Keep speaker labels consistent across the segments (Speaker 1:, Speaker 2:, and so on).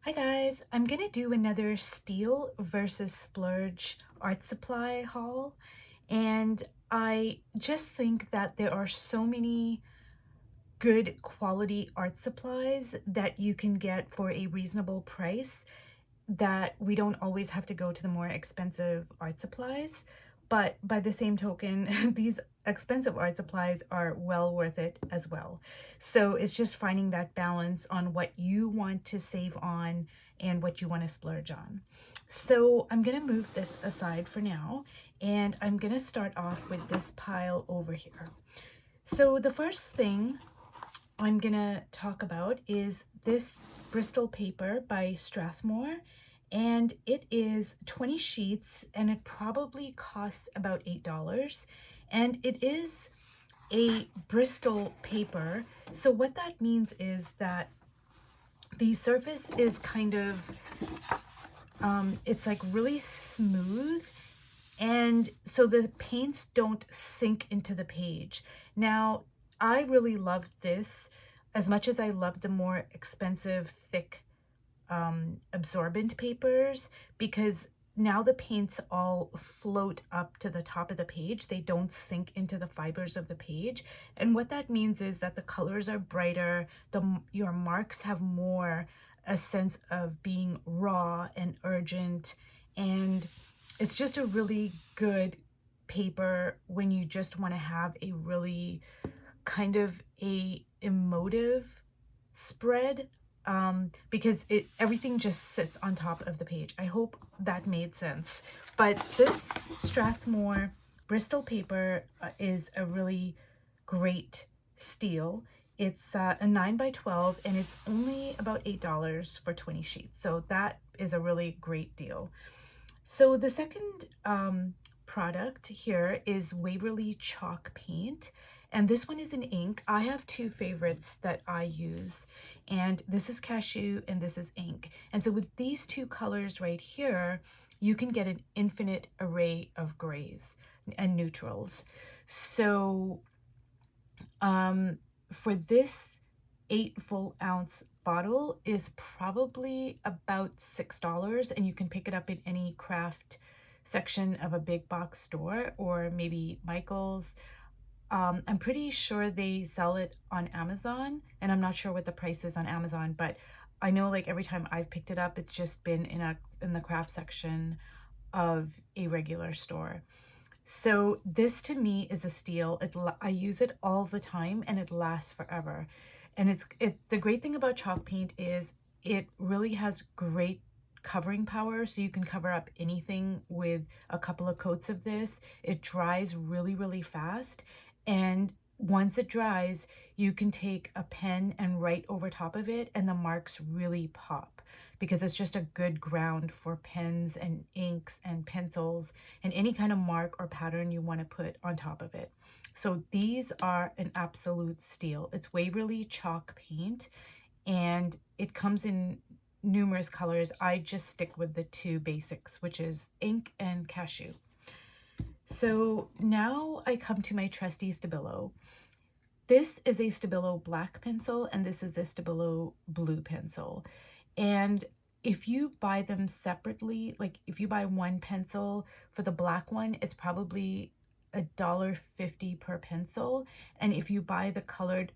Speaker 1: Hi guys, I'm gonna do another Steel versus Splurge art supply haul, and I just think that there are so many good quality art supplies that you can get for a reasonable price that we don't always have to go to the more expensive art supplies. But by the same token, these expensive art supplies are well worth it as well. So it's just finding that balance on what you want to save on and what you want to splurge on. So I'm going to move this aside for now, and I'm going to start off with this pile over here. So the first thing I'm gonna talk about is this Bristol paper by Strathmore, and it is 20 sheets and it probably costs about $8, and it is a Bristol paper. So what that means is that the surface is kind of it's like really smooth, and so the paints don't sink into the page. Now, I really loved this as much as I loved the more expensive, thick, absorbent papers, because now the paints all float up to the top of the page. They don't sink into the fibers of the page. And what that means is that the colors are brighter, your marks have more a sense of being raw and urgent, and it's just a really good paper when you just want to have a really kind of a emotive spread, because everything just sits on top of the page. I hope that made sense. But this Strathmore Bristol paper is a really great steal. It's a 9 by 12 and it's only about $8 for 20 sheets. So that is a really great deal. So the second product here is Waverly Chalk Paint, and this one is in ink. I have two favorites that I use, and this is Cashew and this is ink. And so with these two colors right here, you can get an infinite array of grays and neutrals. So for this 8 full ounce bottle is probably about $6, and you can pick it up in any craft section of a big box store or maybe Michael's. I'm pretty sure they sell it on Amazon, and I'm not sure what the price is on Amazon, but I know like every time I've picked it up, it's just been in the craft section of a regular store. So this to me is a steal. I use it all the time and it lasts forever. And the great thing about chalk paint is it really has great covering power, so you can cover up anything with a couple of coats of this. It dries really, really fast, and once it dries, you can take a pen and write over top of it and the marks really pop, because it's just a good ground for pens and inks and pencils and any kind of mark or pattern you want to put on top of it. So these are an absolute steal. It's Waverly Chalk Paint, and it comes in numerous colors. I just stick with the two basics, which is ink and cashew. So now I come to my trusty Stabilo. This is a Stabilo black pencil and this is a Stabilo blue pencil. And if you buy them separately, like if you buy one pencil, for the black one, it's probably $1.50 per pencil. And if you buy the colored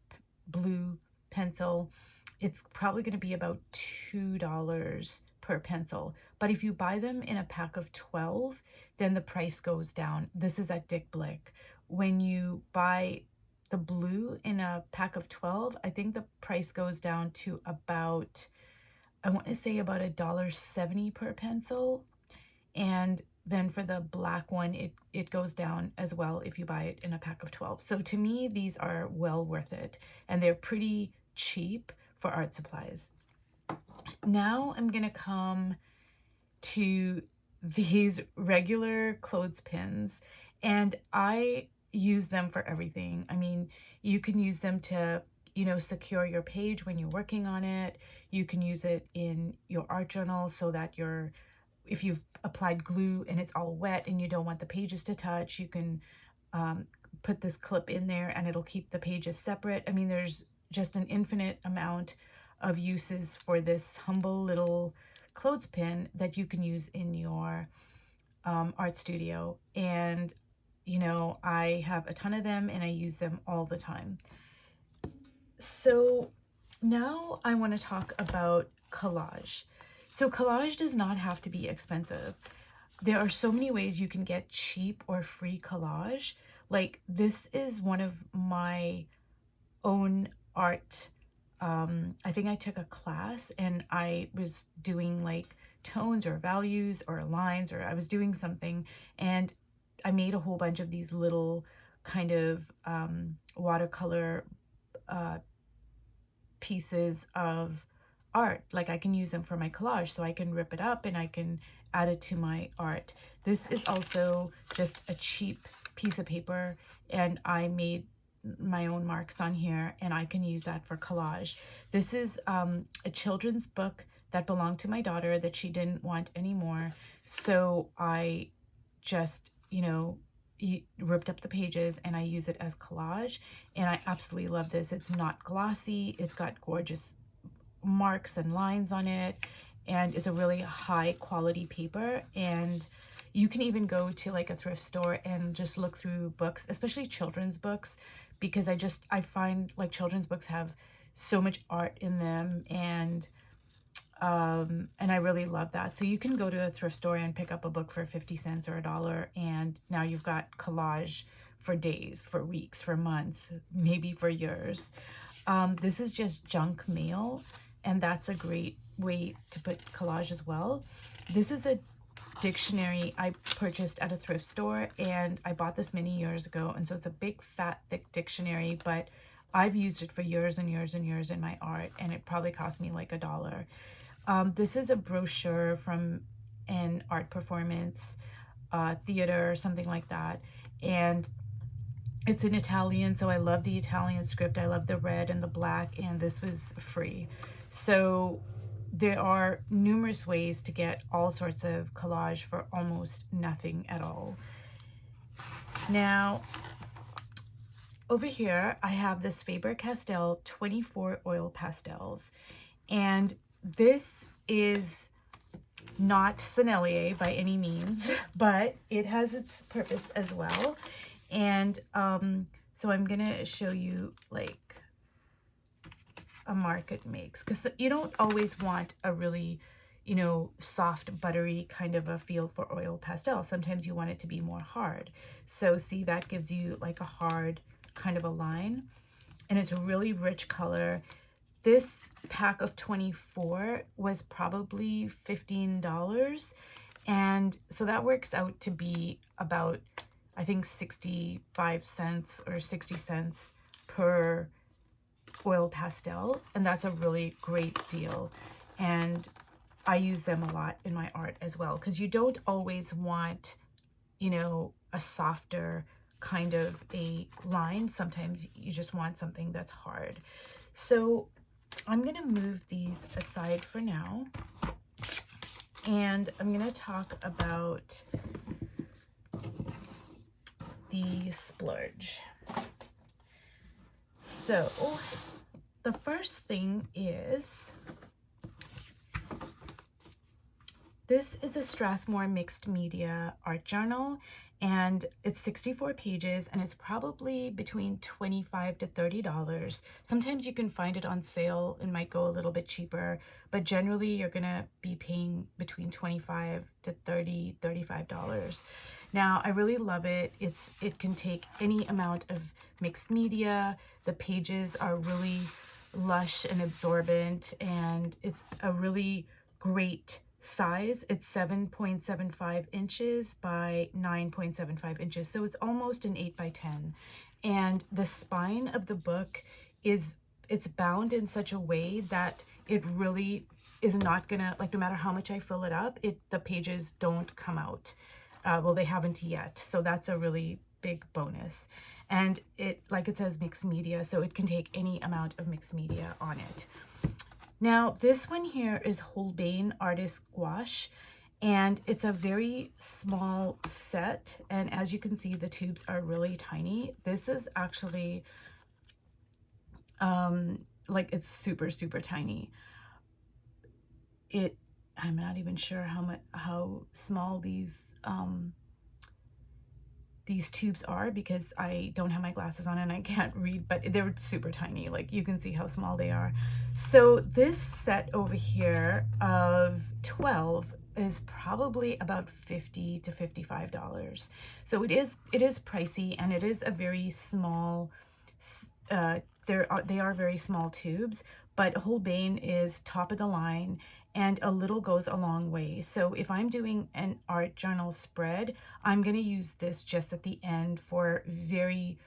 Speaker 1: blue pencil, it's probably going to be about $2 per pencil. But if you buy them in a pack of 12, then the price goes down. This is at Blick. When you buy the blue in a pack of 12, I think the price goes down to about, I want to say about $1.70 per pencil. And then for the black one, it goes down as well if you buy it in a pack of 12. So to me, these are well worth it, and they're pretty cheap for art supplies. Now I'm gonna come to these regular clothespins, and I use them for everything. I mean, you can use them to, secure your page when you're working on it. You can use it in your art journal so that if you've applied glue and it's all wet and you don't want the pages to touch, you can put this clip in there and it'll keep the pages separate. I mean, there's just an infinite amount of uses for this humble little clothespin that you can use in your art studio. And you know, I have a ton of them and I use them all the time. So now I want to talk about collage. So collage does not have to be expensive. There are so many ways you can get cheap or free collage. Like this is one of my own art. I think I took a class and I was doing like tones or values or lines, or I was doing something, and I made a whole bunch of these little kind of watercolor pieces of art. Like I can use them for my collage, so I can rip it up and I can add it to my art. This is also just a cheap piece of paper, and I made my own marks on here, and I can use that for collage. This is a children's book that belonged to my daughter that she didn't want anymore, so I just, you know, ripped up the pages and I use it as collage, and I absolutely love this. It's not glossy, it's got gorgeous marks and lines on it, and it's a really high quality paper. And you can even go to like a thrift store and just look through books, especially children's books, because I find like children's books have so much art in them, and I really love that. So you can go to a thrift store and pick up a book for 50 cents or $1, and now you've got collage for days, for weeks, for months, maybe for years. This is just junk mail, and that's a great way to put collage as well. This is a dictionary I purchased at a thrift store, and I bought this many years ago, and so it's a big fat thick dictionary, but I've used it for years and years and years in my art, and it probably cost me like $1. This is a brochure from an art performance, theater, something like that, and it's in Italian, so I love the Italian script. I love the red and the black, and this was free. So there are numerous ways to get all sorts of collage for almost nothing at all. Now, over here, I have this Faber-Castell 24 oil pastels, and this is not Sennelier by any means, but it has its purpose as well. And so I'm gonna show you like a mark it makes, because you don't always want a really, you know, soft buttery kind of a feel for oil pastel. Sometimes you want it to be more hard. So see, that gives you like a hard kind of a line, and it's a really rich color. This pack of 24 was probably $15, and so that works out to be about, I think, 65 cents or 60 cents per oil pastel, and that's a really great deal. And I use them a lot in my art as well, because you don't always want, you know, a softer kind of a line. Sometimes you just want something that's hard. So I'm going to move these aside for now, and I'm going to talk about the Splurge. So the first thing is, this is a Strathmore mixed media art journal, and it's 64 pages, and it's probably between $25 to $30. Sometimes you can find it on sale and might go a little bit cheaper, but generally you're gonna be paying between $25 to $30, $35. Now, I really love it. It can take any amount of mixed media. The pages are really lush and absorbent, and it's a really great size. It's 7.75 inches by 9.75 inches, so it's almost an 8 by 10. And the spine of the book it's bound in such a way that it really is not gonna, like, no matter how much I fill it up, the pages don't come out. Well, they haven't yet, so that's a really big bonus. And it, like it says, mixed media, so it can take any amount of mixed media on it. Now, this one here is Holbein Artist Gouache, and it's a very small set, and as you can see, the tubes are really tiny. This is actually like it's super, super tiny. I'm not even sure how small these tubes are because I don't have my glasses on and I can't read, but they're super tiny. Like you can see how small they are. So this set over here of 12 is probably about $50 to $55. So it is pricey, and it is a very small, they are very small tubes, but Holbein is top of the line, and a little goes a long way. So if I'm doing an art journal spread, I'm going to use this just at the end for very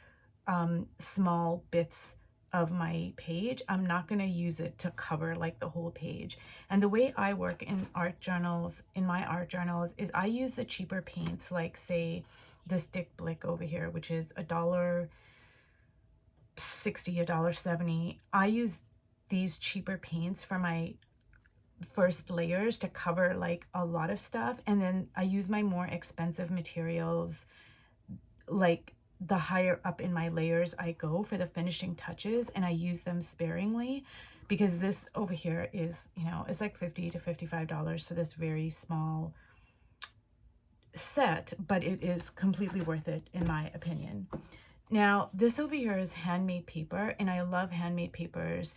Speaker 1: small bits of my page. I'm not going to use it to cover like the whole page. And the way I work in art journals, in my art journals, is I use the cheaper paints, like say this Blick over here, which is $1.60, $1.70. I use these cheaper paints for my first layers to cover like a lot of stuff, and then I use my more expensive materials, like the higher up in my layers I go for the finishing touches, and I use them sparingly, because this over here is, you know, it's like $50 to $55 for this very small set, but it is completely worth it in my opinion. Now this over here is handmade paper, and I love handmade papers.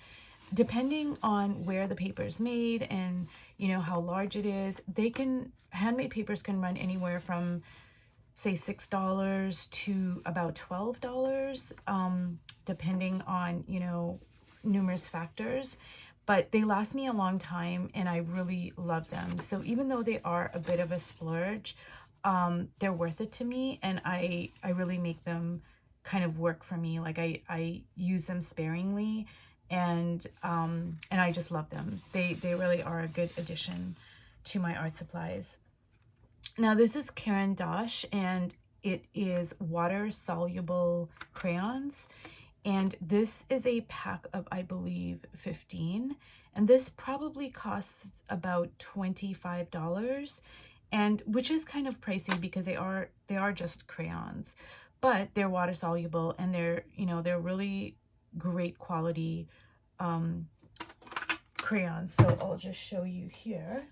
Speaker 1: Depending on where the paper is made and, you know, how large it is, handmade papers can run anywhere from say $6 to about $12, depending on, you know, numerous factors. But they last me a long time, and I really love them. So even though they are a bit of a splurge, they're worth it to me, and I really make them kind of work for me. Like I use them sparingly, and I just love them. They really are a good addition to my art supplies. Now this is Caran d'Ache, and it is water soluble crayons, and this is a pack of, I believe, 15, and this probably costs about $25, and which is kind of pricey because they are just crayons, but they're water soluble, and they're, you know, they're really great quality crayons. So I'll just show you here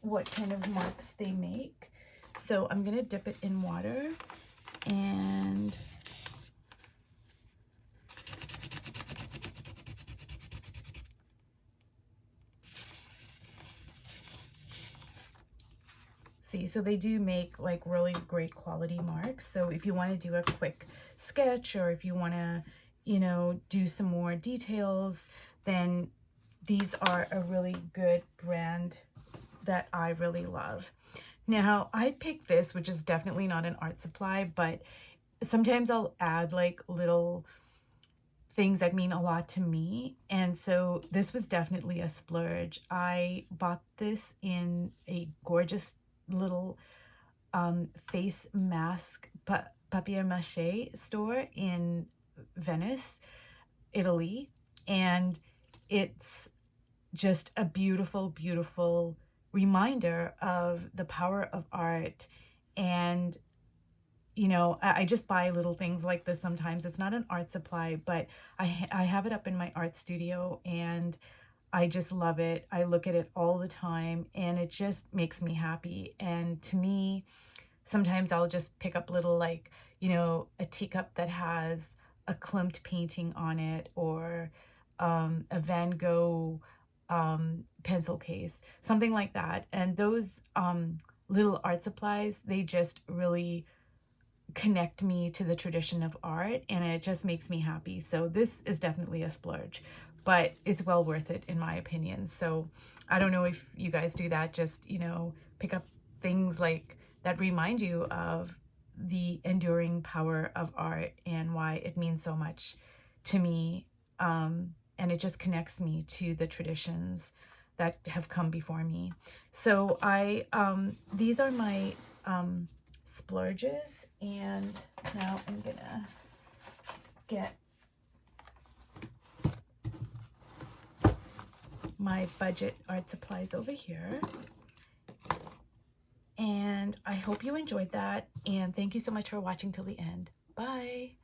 Speaker 1: what kind of marks they make. So I'm gonna dip it in water, and see, so they do make like really great quality marks. So if you want to do a quick sketch, or if you want to, you know, do some more details, then these are a really good brand that I really love. Now I picked this, which is definitely not an art supply, but sometimes I'll add like little things that mean a lot to me, and so this was definitely a splurge. I bought this in a gorgeous little face mask papier-mâché store in Venice, Italy, and it's just a beautiful, beautiful reminder of the power of art. And, you know, I just buy little things like this sometimes. It's not an art supply, but I have it up in my art studio, and I just love it. I look at it all the time, and it just makes me happy. And to me, sometimes I'll just pick up little, like, you know, a teacup that has a Klimt painting on it, or a Van Gogh pencil case, something like that. And those little art supplies, they just really connect me to the tradition of art, and it just makes me happy. So this is definitely a splurge, but it's well worth it in my opinion. So I don't know if you guys do that, just, you know, pick up things like that remind you of the enduring power of art and why it means so much to me, and it just connects me to the traditions that have come before me. So these are my splurges, and now I'm gonna get my budget art supplies over here. And I hope you enjoyed that, and thank you so much for watching till the end. Bye.